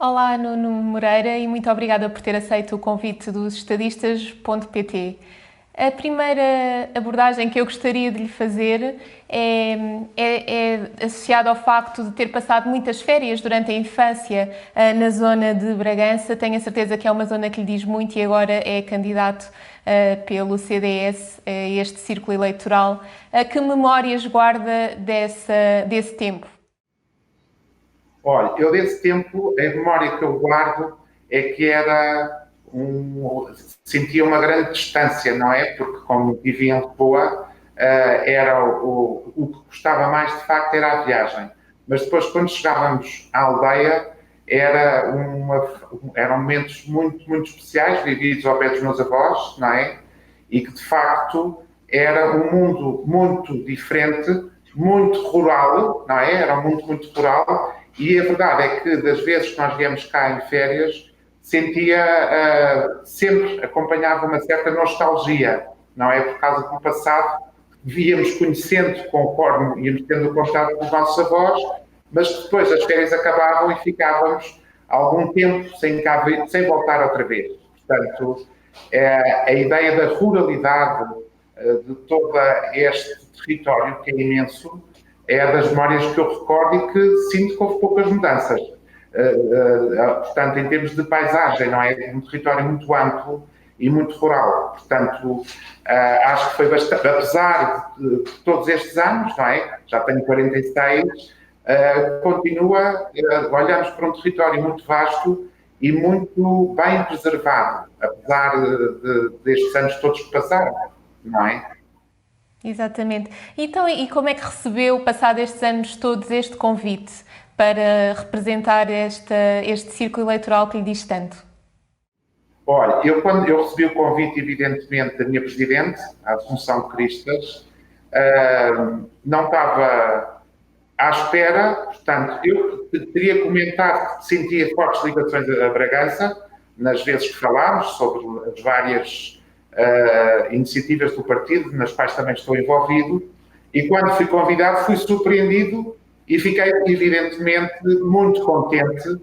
Olá, Nuno Moreira, e muito obrigada por ter aceito o convite dos estadistas.pt. A primeira abordagem que eu gostaria de lhe fazer é associada ao facto de ter passado muitas férias durante a infância na zona de Bragança. Tenho a certeza que é uma zona que lhe diz muito e agora é candidato pelo CDS a este círculo eleitoral. Que memórias guarda desse tempo? Olha, eu desse tempo, a memória que eu guardo é que sentia uma grande distância, não é? Porque como vivia em Lisboa, era o que gostava mais de facto era a viagem. Mas depois, quando chegávamos à aldeia, eram momentos muito, muito especiais, vividos ao pé dos meus avós, não é? E que de facto era um mundo muito diferente, muito rural, não é? Era um mundo muito rural. E a verdade é que das vezes que nós viemos cá em férias, sempre acompanhava uma certa nostalgia, não é? Por causa do passado, víamos conhecendo conforme íamos tendo contato com os nossos avós, mas depois as férias acabavam e ficávamos algum tempo sem voltar outra vez. Portanto, a ideia da ruralidade de todo este território, que é imenso, é das memórias que eu recordo e que sinto que houve poucas mudanças. Portanto, em termos de paisagem, não é? Um território muito amplo e muito rural. Portanto, acho que foi bastante, apesar de todos estes anos, não é? Já tenho 46, olhamos para um território muito vasto e muito bem preservado, apesar destes anos todos que passaram, não é? Exatamente. Então, e como é que recebeu, passado estes anos todos, este convite para representar este círculo eleitoral que lhe diz tanto? Olha, quando eu recebi o convite, evidentemente, da minha Presidente, a Assunção Cristas, não estava à espera, portanto, eu teria comentado que sentia fortes ligações a Bragança, nas vezes que falámos sobre as várias iniciativas do partido, nas quais também estou envolvido, e quando fui convidado fui surpreendido e fiquei, evidentemente, muito contente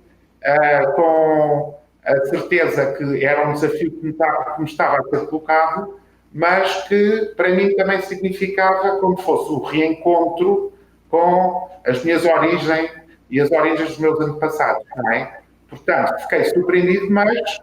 com a certeza que era um desafio que me estava a ser colocado, mas que para mim também significava como fosse o reencontro com as minhas origens e as origens dos meus antepassados, não é? Portanto, fiquei surpreendido, mas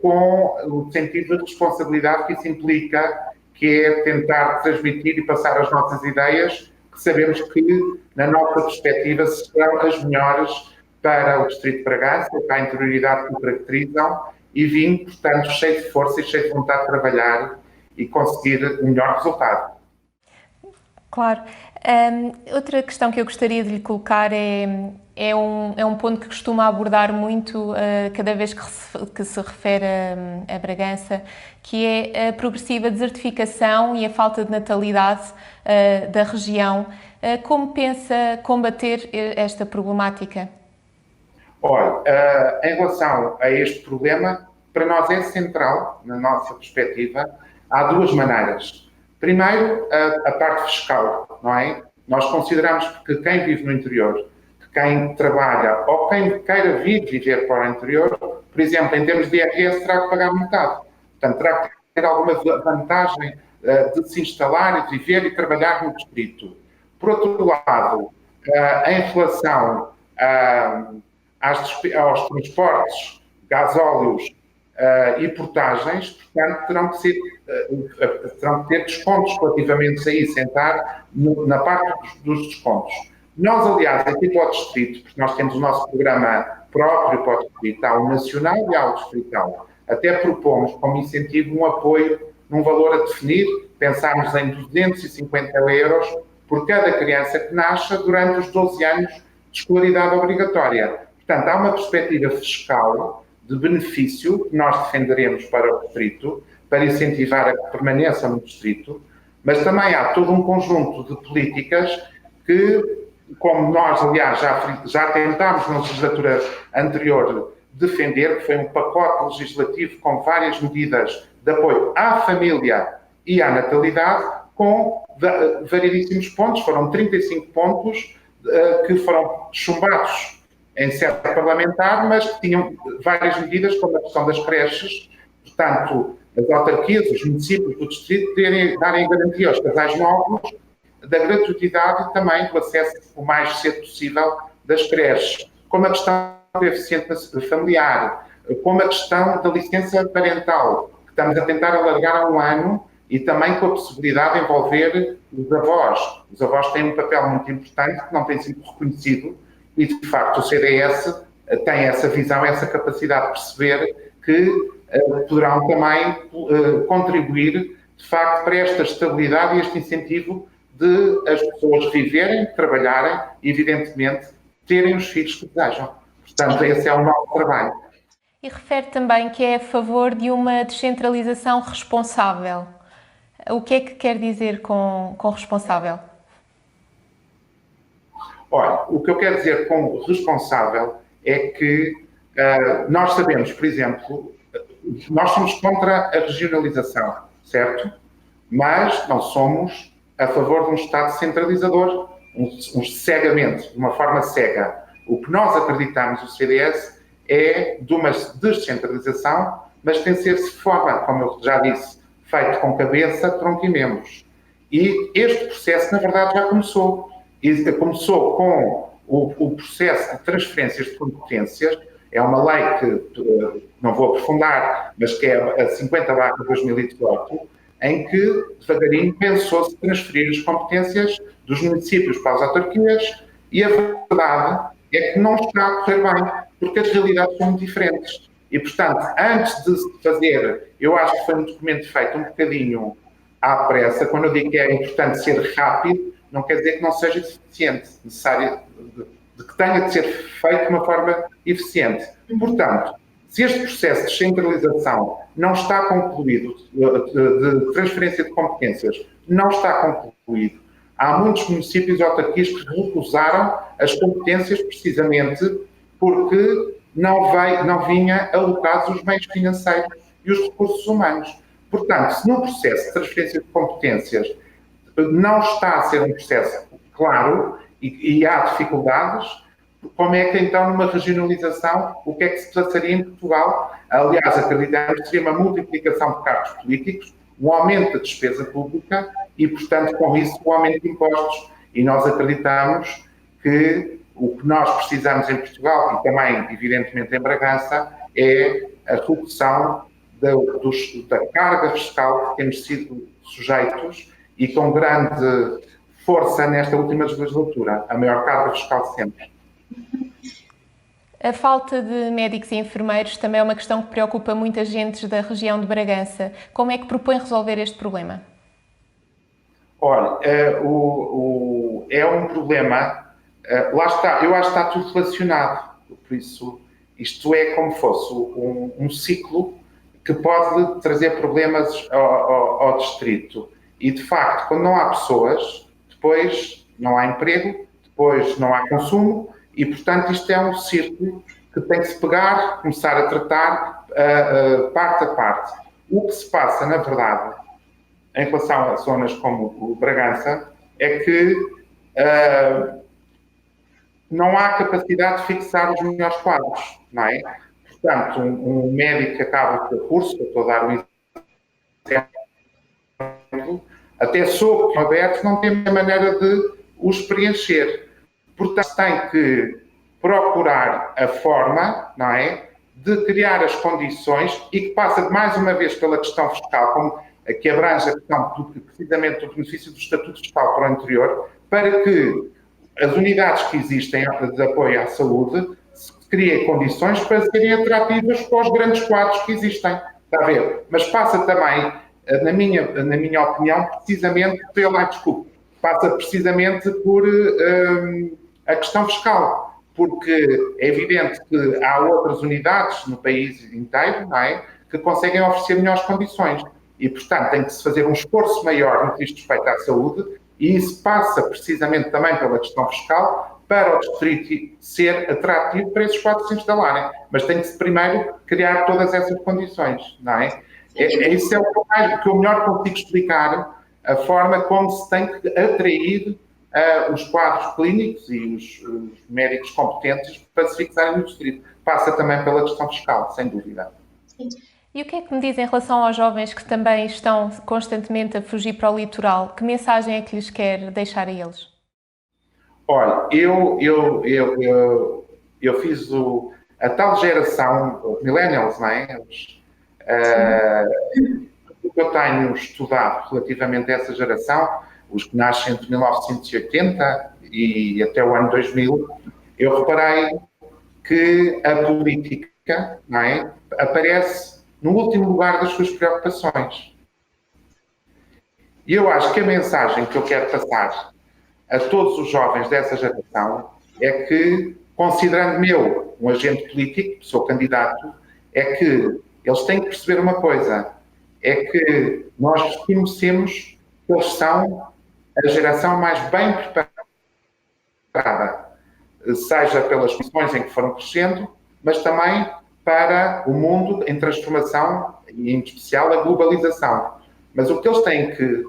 com o sentido de responsabilidade que isso implica, que é tentar transmitir e passar as nossas ideias, que sabemos que, na nossa perspectiva, serão as melhores para o Distrito de Bragança, para a interioridade que o caracterizam, e vim, portanto, cheio de força e cheio de vontade de trabalhar e conseguir o melhor resultado. Claro. Outra questão que eu gostaria de lhe colocar é um ponto que costuma abordar muito cada vez que se refere a Bragança, que é a progressiva desertificação e a falta de natalidade da região. Como pensa combater esta problemática? Olha, em relação a este problema, para nós é central, na nossa perspectiva, há duas maneiras. Primeiro, a parte fiscal, não é? Nós consideramos que quem vive no interior, que quem trabalha ou quem queira vir viver para o interior, por exemplo, em termos de IRS, terá que pagar metade. Portanto, terá que ter alguma vantagem de se instalar e viver e trabalhar no distrito. Por outro lado, em relação aos transportes, gasóleos e portagens, portanto, terão que ter descontos relativamente a isso, entrar na parte dos descontos. Nós, aliás, aqui para o Distrito, porque nós temos o nosso programa próprio para o Distrito, há o nacional e há o distrital, até propomos como incentivo um apoio num valor a definir, pensarmos em 250 euros por cada criança que nasça durante os 12 anos de escolaridade obrigatória. Portanto, há uma perspectiva fiscal de benefício que nós defenderemos para o Distrito, para incentivar a permanência no Distrito, mas também há todo um conjunto de políticas que, como nós, aliás, já tentámos na legislatura anterior defender, que foi um pacote legislativo com várias medidas de apoio à família e à natalidade, com variedíssimos pontos, foram 35 pontos que foram chumbados em sede parlamentar, mas que tinham várias medidas, como a questão das creches, portanto, as autarquias, os municípios do distrito, darem garantia aos casais novos da gratuidade e também do acesso o mais cedo possível das creches, como a questão do coeficiente familiar, como a questão da licença parental, que estamos a tentar alargar a 1 ano, e também com a possibilidade de envolver os avós. Os avós têm um papel muito importante que não tem sido reconhecido e, de facto, o CDS tem essa visão, essa capacidade de perceber que poderão também contribuir, de facto, para esta estabilidade e este incentivo de as pessoas viverem, trabalharem e, evidentemente, terem os filhos que desejam. Portanto, esse é o nosso trabalho. E refere também que é a favor de uma descentralização responsável. O que é que quer dizer com responsável? Olha, o que eu quero dizer com responsável é que nós sabemos, por exemplo, nós somos contra a regionalização, certo? Mas não somos a favor de um Estado centralizador, cegamente, de uma forma cega. O que nós acreditamos, o CDS, é de uma descentralização, mas tem que ser de forma, como eu já disse, feito com cabeça, tronco e membros. E este processo, na verdade, já começou. E começou com o processo de transferências de competências. É uma lei que não vou aprofundar, mas que é a 50/2018, em que, devagarinho, pensou-se transferir as competências dos municípios para as autarquias, e a verdade é que não está a correr bem, porque as realidades são muito diferentes. E, portanto, antes de se fazer, eu acho que foi um documento feito um bocadinho à pressa. Quando eu digo que é importante ser rápido, não quer dizer que não seja eficiente, necessário de que tenha de ser feito de uma forma eficiente. Portanto, se este processo de descentralização não está concluído, de transferência de competências, não está concluído, há muitos municípios e autarquias que recusaram as competências precisamente porque não vinha alocados os meios financeiros e os recursos humanos. Portanto, se no processo de transferência de competências não está a ser um processo claro e há dificuldades, como é que então numa regionalização, o que é que se passaria em Portugal? Aliás, acreditamos que seria uma multiplicação de cargos políticos, um aumento da despesa pública e, portanto, com isso, um aumento de impostos. E nós acreditamos que o que nós precisamos em Portugal e também, evidentemente, em Bragança, é a redução da carga fiscal que temos sido sujeitos e com grande força nesta última legislatura, a maior carga fiscal de sempre. A falta de médicos e enfermeiros também é uma questão que preocupa muita gente da região de Bragança. Como é que propõe resolver este problema? Olha, é um problema, lá está, eu acho que está tudo relacionado, por isso isto é como fosse um ciclo que pode trazer problemas ao distrito. E, de facto, quando não há pessoas, depois não há emprego, depois não há consumo e, portanto, isto é um círculo que tem que se pegar, começar a tratar parte a parte. O que se passa, na verdade, em relação a zonas como o Bragança, é que não há capacidade de fixar os melhores quadros, não é? Portanto, um médico que acaba o curso, eu estou a dar um exemplo, até sob aberto, não tem a maneira de os preencher. Portanto, tem que procurar a forma, não é, de criar as condições e que passa mais uma vez pela questão fiscal, como que abrange a questão precisamente do benefício do estatuto fiscal para o interior, para que as unidades que existem de apoio à saúde criem condições para serem atrativas para os grandes quadros que existem. Está a ver? Mas passa também, na minha opinião, precisamente passa precisamente por a questão fiscal, porque é evidente que há outras unidades no país inteiro, não é, que conseguem oferecer melhores condições e, portanto, tem que se fazer um esforço maior no que diz respeito à saúde e isso passa precisamente também pela questão fiscal para o distrito ser atrativo para esses quadros se instalarem. Mas tem que se primeiro criar todas essas condições, não é? Isso é o que eu melhor consigo explicar, a forma como se tem que atrair os quadros clínicos e os médicos competentes para se fixarem no distrito. Passa também pela questão fiscal, sem dúvida. E o que é que me diz em relação aos jovens que também estão constantemente a fugir para o litoral? Que mensagem é que lhes quer deixar a eles? Olha, eu fiz a tal geração, os millennials, não é? O que eu tenho estudado relativamente a essa geração, os que nascem entre 1980 e até o ano 2000, eu reparei que a política, não é, aparece no último lugar das suas preocupações. E eu acho que a mensagem que eu quero passar a todos os jovens dessa geração é que, considerando-me eu um agente político, sou candidato, é que eles têm que perceber uma coisa, é que nós reconhecemos que eles são a geração mais bem preparada, seja pelas condições em que foram crescendo, mas também para o mundo em transformação e, em especial, a globalização. Mas o que eles têm que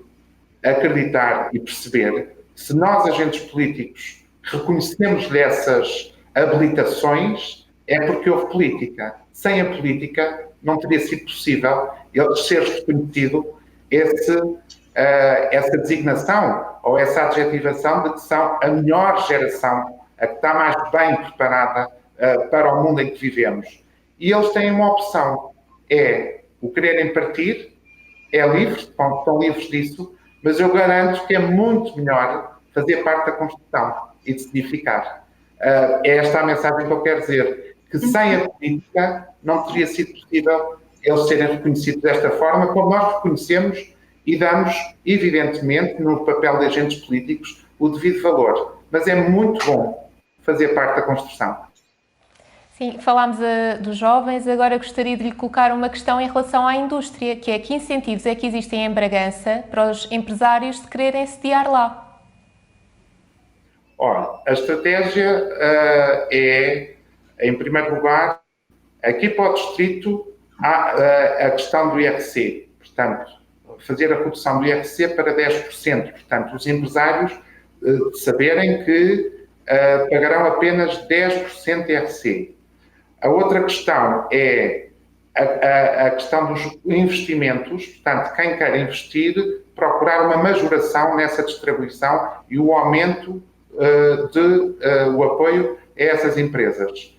acreditar e perceber, se nós, agentes políticos, reconhecemos essas habilitações, é porque houve política. Sem a política, não teria sido possível eles ser reconhecido essa designação ou essa adjetivação de que são a melhor geração, a que está mais bem preparada para o mundo em que vivemos. E eles têm uma opção, é o quererem partir, é livre, estão livres disso, mas eu garanto que é muito melhor fazer parte da construção e decidir ficar. É esta a mensagem que eu quero dizer, que sem a política não teria sido possível eles serem reconhecidos desta forma, como nós reconhecemos e damos, evidentemente, no papel de agentes políticos, o devido valor. Mas é muito bom fazer parte da construção. Sim, falámos dos jovens, agora gostaria de lhe colocar uma questão em relação à indústria, que é que incentivos é que existem em Bragança para os empresários de quererem sediar lá? Olha, a estratégia é, em primeiro lugar, aqui para o distrito há a questão do IRC, portanto, fazer a redução do IRC para 10%, portanto, os empresários saberem que pagarão apenas 10% de IRC. A outra questão é a questão dos investimentos, portanto, quem quer investir, procurar uma majoração nessa distribuição e o aumento o apoio a essas empresas.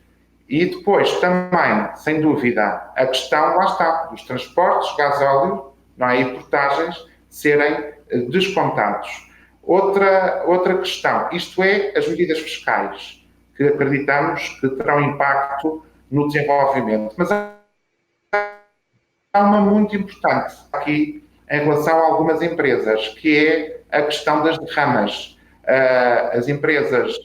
E depois também, sem dúvida, a questão, lá está, dos transportes, gasóleo, não é, e portagens serem descontados. Outra questão, isto é, as medidas fiscais, que acreditamos que terão impacto no desenvolvimento. Mas há uma muito importante aqui em relação a algumas empresas, que é a questão das derramas. As empresas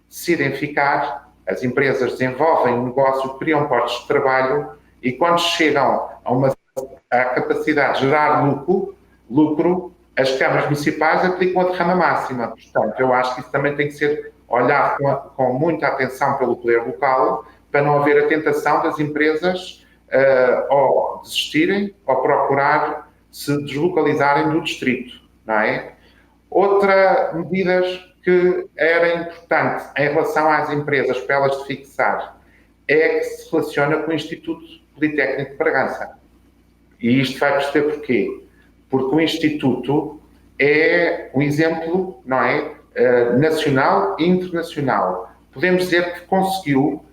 decidem ficar, as empresas desenvolvem um negócio, criam postos de trabalho e quando chegam à capacidade de gerar lucro, as câmaras municipais aplicam a derrama máxima. Portanto, eu acho que isso também tem que ser olhado com muita atenção pelo poder local, para não haver a tentação das empresas ou desistirem ou procurar se deslocalizarem do distrito, não é? Outra medida que era importante em relação às empresas para elas se fixar é que se relaciona com o Instituto Politécnico de Bragança. E isto vai perceber porquê. Porque o Instituto é um exemplo, não é? Nacional e internacional. Podemos dizer que conseguiu,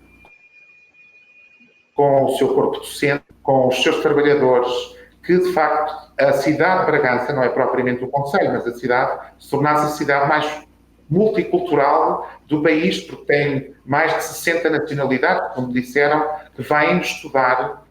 com o seu corpo docente, com os seus trabalhadores, que de facto a cidade de Bragança, não é propriamente o concelho, mas a cidade, se tornasse a cidade mais multicultural do país, porque tem mais de 60 nacionalidades, como disseram, que vêm estudar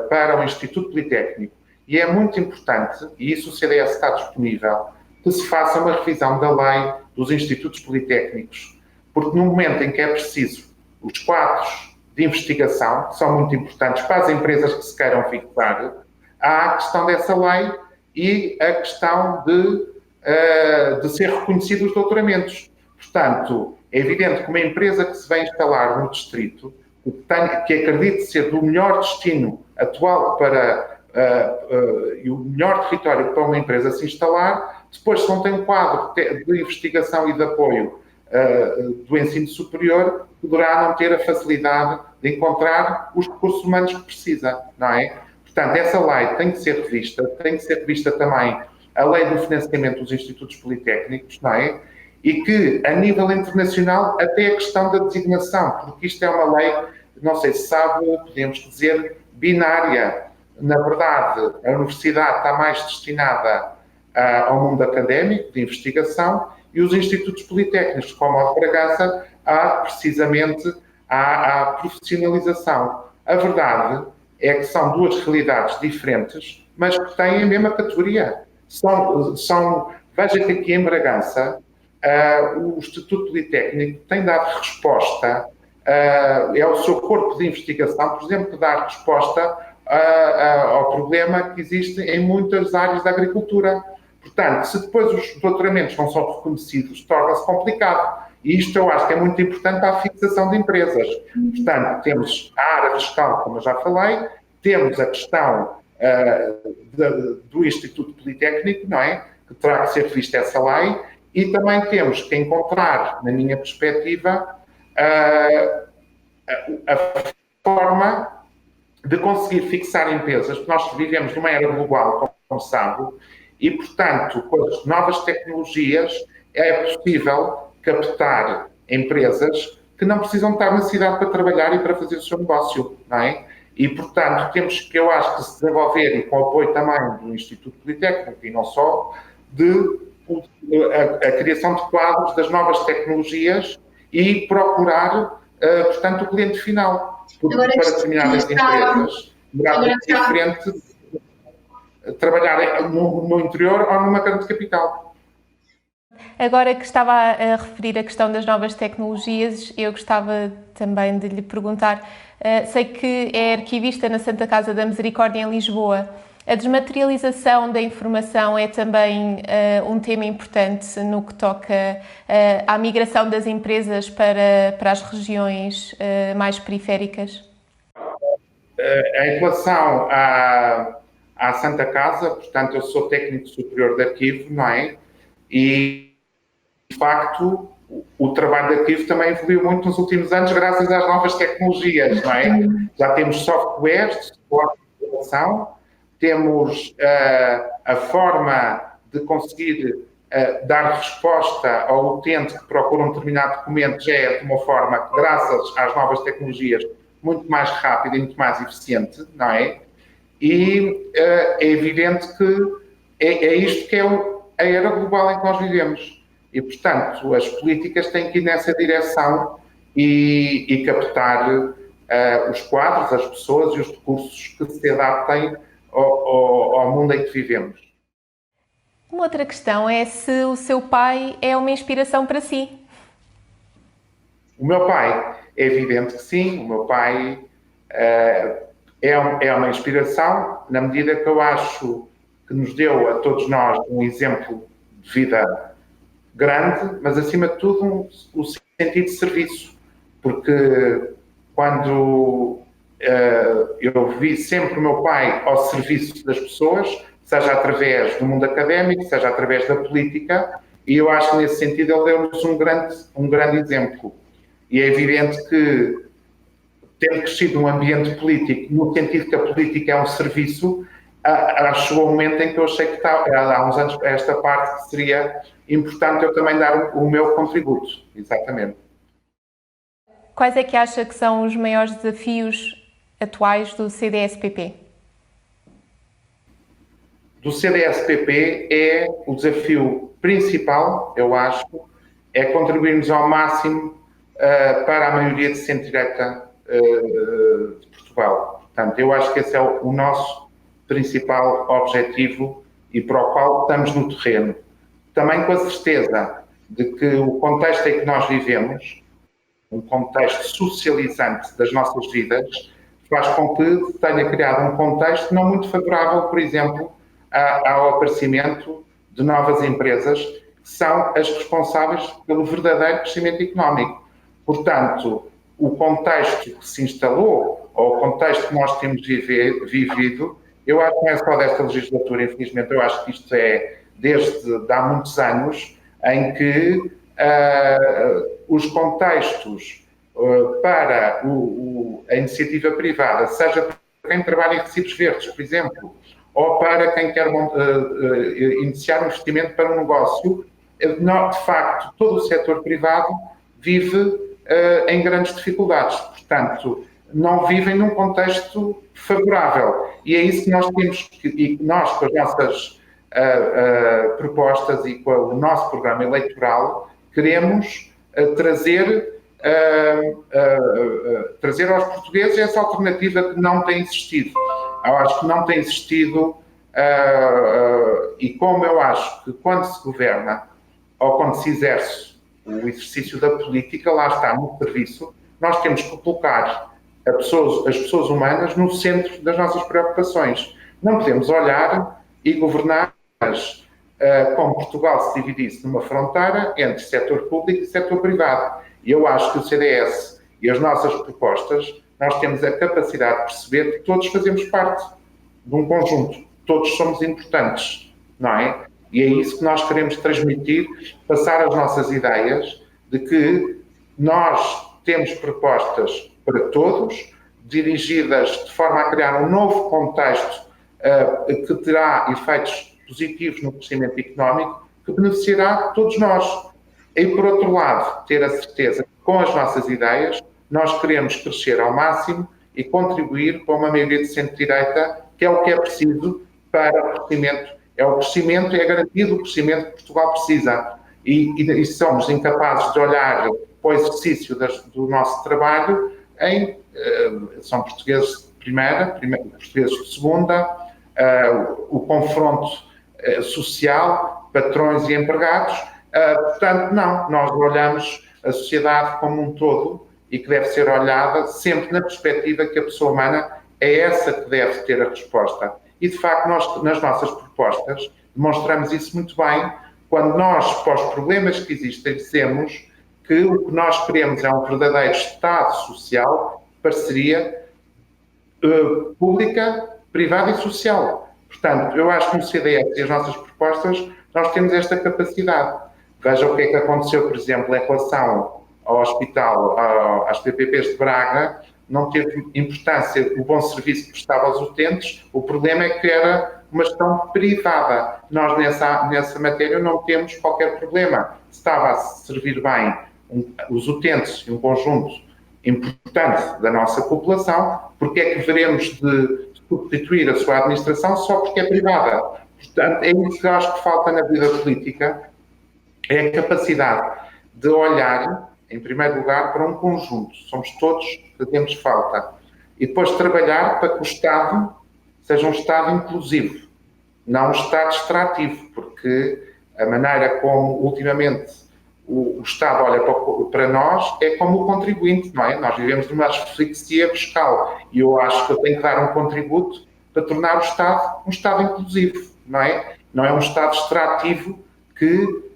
para o Instituto Politécnico. E é muito importante, e isso o CDS está disponível, que se faça uma revisão da lei dos institutos politécnicos, porque no momento em que é preciso os quadros de investigação, que são muito importantes para as empresas que se queiram fixar, há a questão dessa lei e a questão de ser reconhecidos os doutoramentos. Portanto, é evidente que uma empresa que se vai instalar no distrito, que acredite ser do melhor destino atual para e o melhor território para uma empresa se instalar. Depois, se não tem um quadro de investigação e de apoio do ensino superior, poderá não ter a facilidade de encontrar os recursos humanos que precisa, não é? Portanto, essa lei tem que ser revista também a lei do financiamento dos institutos politécnicos, não é? E que, a nível internacional, até a questão da designação, porque isto é uma lei, não sei se sabe, podemos dizer, binária. Na verdade, a universidade está mais destinada ao mundo académico, de investigação, e os institutos politécnicos, como o de Bragança, precisamente à profissionalização. A verdade é que são duas realidades diferentes, mas que têm a mesma categoria. Veja que aqui em Bragança, o Instituto Politécnico tem dado resposta, é o seu corpo de investigação, por exemplo, que dá resposta ao problema que existe em muitas áreas da agricultura. Portanto, se depois os doutoramentos não são reconhecidos, torna-se complicado. E isto eu acho que é muito importante para a fixação de empresas. Portanto, temos a área fiscal, como eu já falei, temos a questão do Instituto Politécnico, não é? Que terá que ser revista essa lei, e também temos que encontrar, na minha perspectiva, a forma de conseguir fixar empresas, porque nós vivemos numa era global, como sabe, e, portanto, com as novas tecnologias, é possível captar empresas que não precisam estar na cidade para trabalhar e para fazer o seu negócio, não é? E, portanto, temos que, eu acho, que se desenvolver, e com o apoio também do Instituto Politécnico, e não só, a criação de quadros das novas tecnologias e procurar, portanto, o cliente final. Porque para determinadas empresas, é diferente trabalhar no interior ou numa grande capital. Agora que estava a referir a questão das novas tecnologias, eu gostava também de lhe perguntar, sei que é arquivista na Santa Casa da Misericórdia em Lisboa. A desmaterialização da informação é também um tema importante no que toca à migração das empresas para as regiões mais periféricas? Em relação à Santa Casa, portanto, eu sou técnico superior de arquivo, não é? E, de facto, o trabalho de arquivo também evoluiu muito nos últimos anos graças às novas tecnologias, não é? Já temos softwares de suporte de informação, temos a forma de conseguir dar resposta ao utente que procura um determinado documento, já é de uma forma, graças às novas tecnologias, muito mais rápida e muito mais eficiente, não é? E é evidente que é isto que é a era global em que nós vivemos. E, portanto, as políticas têm que ir nessa direção e captar os quadros, as pessoas e os recursos que se adaptem ao mundo em que vivemos. Uma outra questão é se o seu pai é uma inspiração para si. O meu pai, é evidente que sim. O meu pai é uma inspiração, na medida que eu acho que nos deu a todos nós um exemplo de vida grande, mas acima de tudo o sentido de serviço, porque quando eu vi sempre o meu pai ao serviço das pessoas, seja através do mundo académico, seja através da política, e eu acho que nesse sentido ele deu-nos um grande exemplo. E é evidente que, tendo crescido num ambiente político, no sentido que a política é um serviço, chegou um momento em que eu achei que há uns anos, esta parte, que seria importante eu também dar o meu contributo. Exatamente. Quais é que acha que são os maiores desafios atuais do CDS-PP? Do CDS-PP é o desafio principal, eu acho, é contribuirmos ao máximo para a maioria de centro-direita de Portugal. Portanto, eu acho que esse é o nosso principal objetivo e para o qual estamos no terreno. Também com a certeza de que o contexto em que nós vivemos, um contexto socializante das nossas vidas, faz com que tenha criado um contexto não muito favorável, por exemplo, ao aparecimento de novas empresas que são as responsáveis pelo verdadeiro crescimento económico. Portanto, o contexto que se instalou, ou o contexto que nós temos vivido, Eu acho que não é só desta legislatura, infelizmente, eu acho que isto é desde há muitos anos, em que os contextos para a iniciativa privada, seja para quem trabalha em recibos verdes, por exemplo, ou para quem quer iniciar um investimento para um negócio, de facto, todo o setor privado vive em grandes dificuldades. Portanto, não vivem num contexto favorável. E é isso que nós temos e nós, com as nossas propostas e com o nosso programa eleitoral, queremos trazer aos portugueses essa alternativa que não tem existido. Eu acho que não tem existido, e como eu acho que quando se governa ou quando se exerce o exercício da política, lá está, no serviço, nós temos que colocar as pessoas humanas no centro das nossas preocupações. Não podemos olhar e governar como Portugal se dividisse numa fronteira entre setor público e setor privado. E eu acho que o CDS e as nossas propostas, nós temos a capacidade de perceber que todos fazemos parte de um conjunto, todos somos importantes, não é? E é isso que nós queremos transmitir, passar as nossas ideias de que nós temos propostas para todos, dirigidas de forma a criar um novo contexto que terá efeitos positivos no crescimento económico, que beneficiará todos nós. E, por outro lado, ter a certeza que com as nossas ideias nós queremos crescer ao máximo e contribuir para uma maioria de centro-direita, que é o que é preciso para o crescimento. É o crescimento, é a garantia do crescimento que Portugal precisa. E somos incapazes de olhar para o exercício do nosso trabalho são portugueses de primeira, portugueses de segunda, o confronto social, patrões e empregados. Portanto, não, nós olhamos a sociedade como um todo e que deve ser olhada sempre na perspectiva que a pessoa humana é essa que deve ter a resposta. E, de facto, nós, nas nossas propostas, demonstramos isso muito bem quando nós, para os problemas que existem, dizemos que o que nós queremos é um verdadeiro Estado social, parceria pública, privada e social. Portanto, eu acho que no CDS e as nossas propostas nós temos esta capacidade. Veja o que é que aconteceu, por exemplo, em relação ao hospital, às PPPs de Braga, não teve importância o bom serviço que prestava aos utentes, o problema é que era uma gestão privada. Nós, nessa matéria, não temos qualquer problema. Estava a servir bem os utentes e um conjunto importante da nossa população, porque é que veremos de substituir a sua administração só porque é privada? Portanto, é isso que eu acho que falta na vida política, é a capacidade de olhar, em primeiro lugar, para um conjunto. Somos todos que temos falta. E depois trabalhar para que o Estado seja um Estado inclusivo, não um Estado extrativo, porque a maneira como, ultimamente, o Estado olha para nós é como o contribuinte, não é? Nós vivemos numa asfixia fiscal e eu acho que eu tenho que dar um contributo para tornar o Estado um Estado inclusivo, não é? Não é um Estado extrativo que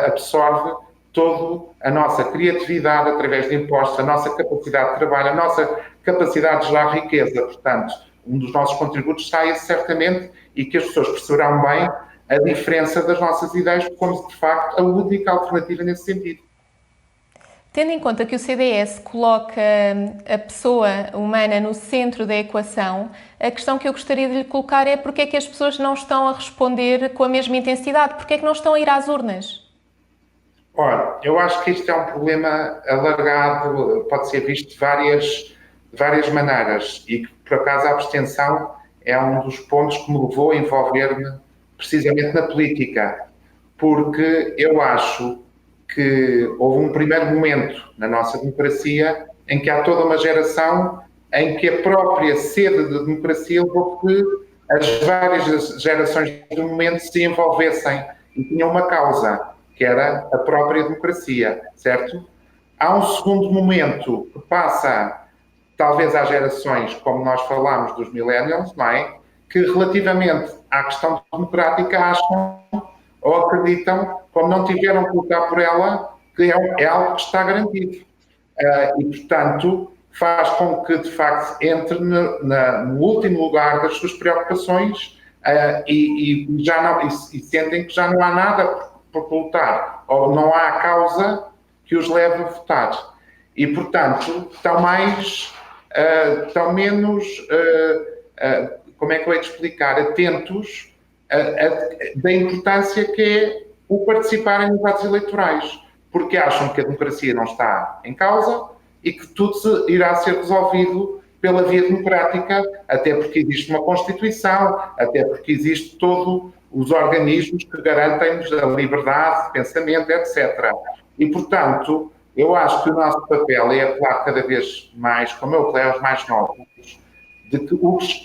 absorve toda a nossa criatividade através de impostos, a nossa capacidade de trabalho, a nossa capacidade de gerar riqueza. Portanto, um dos nossos contributos está esse certamente e que as pessoas perceberão bem a diferença das nossas ideias como, de facto, a única alternativa nesse sentido. Tendo em conta que o CDS coloca a pessoa humana no centro da equação, a questão que eu gostaria de lhe colocar é porque é que as pessoas não estão a responder com a mesma intensidade? Porque é que não estão a ir às urnas? Olha, eu acho que isto é um problema alargado, pode ser visto de várias maneiras e que, por acaso, a abstenção é um dos pontos que me levou a envolver-me precisamente na política, porque eu acho que houve um primeiro momento na nossa democracia em que há toda uma geração em que a própria sede de democracia levou que as várias gerações do momento se envolvessem e tinham uma causa, que era a própria democracia, certo? Há um segundo momento que passa, talvez às gerações, como nós falámos dos millennials, não é? Que relativamente à questão democrática acham ou acreditam, como não tiveram que lutar por ela, que é algo que está garantido. E, portanto, faz com que, de facto, entre no último lugar das suas preocupações e sentem que já não há nada por lutar, ou não há causa que os leve a votar. E, portanto, estão menos, como é que eu hei de explicar, atentos da importância que é o participar em debates eleitorais, porque acham que a democracia não está em causa e que tudo irá ser resolvido pela via democrática, até porque existe uma Constituição, até porque existe todos os organismos que garantem-nos a liberdade de pensamento, etc. E, portanto, eu acho que o nosso papel é apelar cada vez mais, como eu apelei aos mais novos, de que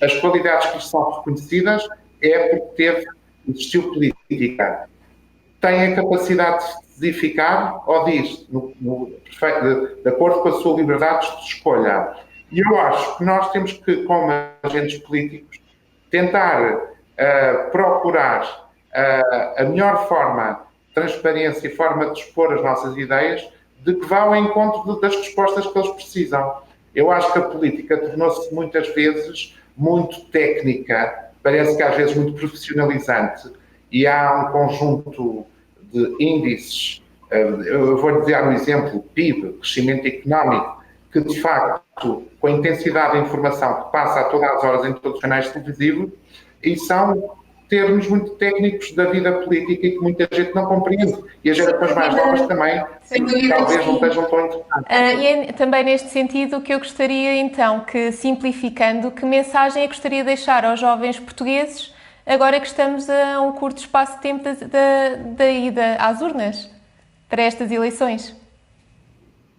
as qualidades que lhes são reconhecidas é porque existiu política. Tem a capacidade de se edificar ou diz, de acordo com a sua liberdade de escolha. E eu acho que nós temos que, como agentes políticos, tentar procurar a melhor forma, transparência e forma de expor as nossas ideias, de que vá ao encontro das respostas que eles precisam. Eu acho que a política tornou-se muitas vezes muito técnica, parece que às vezes muito profissionalizante, e há um conjunto de índices, eu vou dizer um exemplo, PIB, crescimento económico, que de facto, com a intensidade da informação que passa a todas as horas em todos os canais televisivos, e são termos muito técnicos da vida política e que muita gente não compreende. E as gerações mais novas também, talvez não estejam tão interessadas. E é também neste sentido que eu gostaria, então, que, simplificando, que mensagem é que gostaria de deixar aos jovens portugueses, agora que estamos a um curto espaço de tempo da ida às urnas, para estas eleições?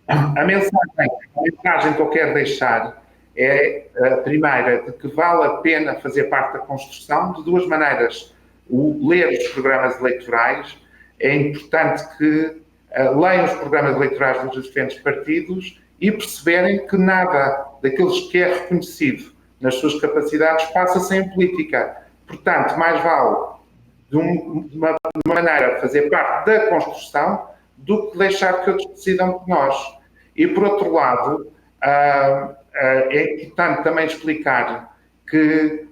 A mensagem que eu quero deixar é a primeira, de que vale a pena fazer parte da construção, de duas maneiras. Ler os programas eleitorais, é importante que leiam os programas eleitorais dos diferentes partidos e perceberem que nada daqueles que é reconhecido nas suas capacidades passa sem política. Portanto, mais vale, de uma maneira, fazer parte da construção do que deixar que outros decidam por nós. E, por outro lado, é importante também explicar que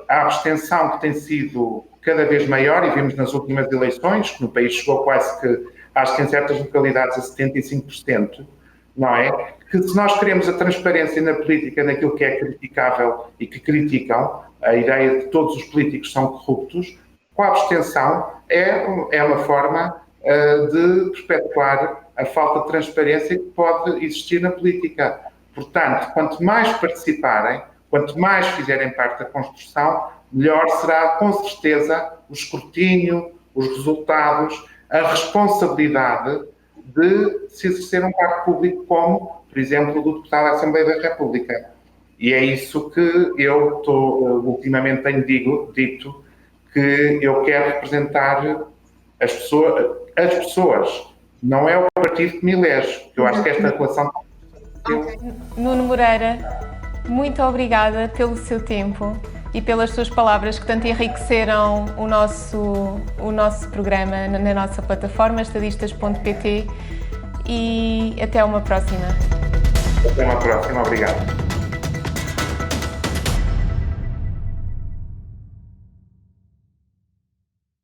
a abstenção que tem sido cada vez maior, e vimos nas últimas eleições, que no país chegou quase que, acho que em certas localidades, a 75%, não é? Que se nós queremos a transparência na política, naquilo que é criticável e que criticam, a ideia de que todos os políticos são corruptos, com a abstenção é uma forma de perpetuar a falta de transparência que pode existir na política. Portanto, quanto mais participarem, quanto mais fizerem parte da construção, melhor será, com certeza, o escrutínio, os resultados, a responsabilidade de se exercer um cargo público como, por exemplo, do deputado da Assembleia da República. E é isso que eu ultimamente tenho dito, que eu quero representar as pessoas. Não é o partido que me elege. Eu acho que esta relação... Nuno Moreira, muito obrigada pelo seu tempo e pelas suas palavras que tanto enriqueceram o nosso programa na nossa plataforma estadistas.pt, e até uma próxima. Até uma próxima, obrigado.